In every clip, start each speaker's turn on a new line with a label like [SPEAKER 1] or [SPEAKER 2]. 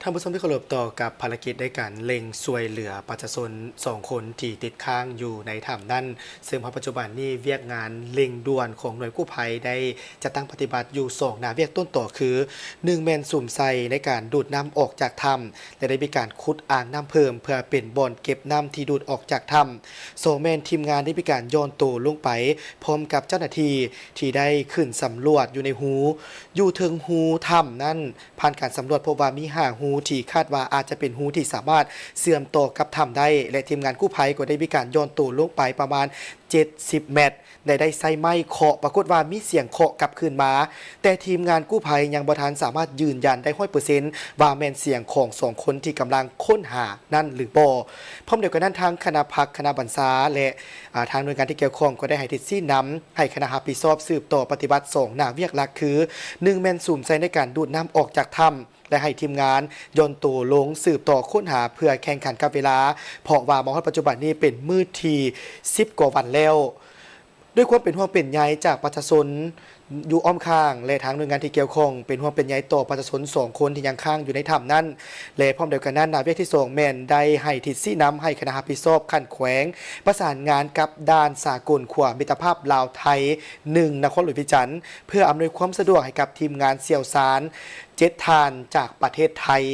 [SPEAKER 1] ท่านผู้ชมที่เคารพต่อกับภารกิจในการเล็งช่วยเหลือประชาชน2 คนที่ติดค้างอยู่ในถ้ำนั่นซึ่งปัจจุบันนี้เวียกงานเล็งด่วนของหน่วยกู้ภัยได้จะตั้งปฏิบัติอยู่2หน้าเวียกต้นต่อคือ1แมนสุ่มใส่ในการดูดน้ำออกจากถ้ำและได้มีการขุดอ่างน้ำเพิ่มเพื่อเป็นบ่อนเก็บน้ำที่ดูดออกจากถ้ำ2แมนทีมงานได้มีการโยนตัวลงไปพร้อมกับเจ้าหน้าที่ที่ได้ขึ้นสำรวจอยู่ในหูอยู่ถึงหูถ้ำนั่นผ่านการสำรวจพบว่ามีห่างหูที่คาดว่าอาจจะเป็นหูที่สามารถเสื่อมต่อกับถ้ำได้และทีมงานกู้ภัยก็ได้มีการโยนตัวลงไปประมาณ70 เมตรได้ใส่ไม้เคาะปรากฏว่ามีเสียงเคาะกลับคืนมาแต่ทีมงานกู้ภัยยังบ่ทันสามารถยืนยันได้100%ว่าแม่นเสียงของ2 คนที่กำลังค้นหานั่นหรือบ่พร้อมเดียวกันนั้นทางคณะพักคณะบรรษาและทางหน่วยงานที่เกี่ยวข้องก็ได้ให้ทิศซี่นำให้คณะรับผิดชอบสืบต่อปฏิบัติ2หน้าเวียกหลักคือ1แม่นสุ่มใส่ในการดูดน้ำออกจากถ้ำและให้ทีมงานโยนตัวลงสืบต่อค้นหาเพื่อแข่งขันกับเวลาเพราะว่ามองว่าปัจจุบันนี้เป็นมือที่10 กว่าวันแล้วด้วยความเป็นห่วงเป็นใยจากประชาชนอยู่อ้อมข้างและทางหน่วยงานที่เกี่ยวข้องเป็นห่วงเป็นใยต่อประชาชน2 คนที่ยังค้างอยู่ในถ้ำนั้นและพร้อมเดียวกันนั้นนาเวกที่2แม่นได้ให้ทิศซี่นำให้คณะรับผิดชอบขั้นแขวงประสานงานกับด้านสากลขวามิตรภาพลาวไทย1นครหลวงพิจันทร์เพื่ออำนวยความสะดวกให้กับทีมงานเสี่ยวสาร7 ทานจากประเทศไทย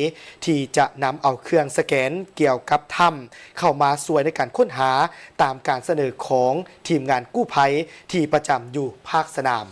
[SPEAKER 1] ที่จะนำเอาเครื่องสแกนเกี่ยวกับถ้ำเข้ามาช่วยในการค้นหาตามการเสนอของทีมงานกู้ภัยที่ประจำอยู่ภาคสนาม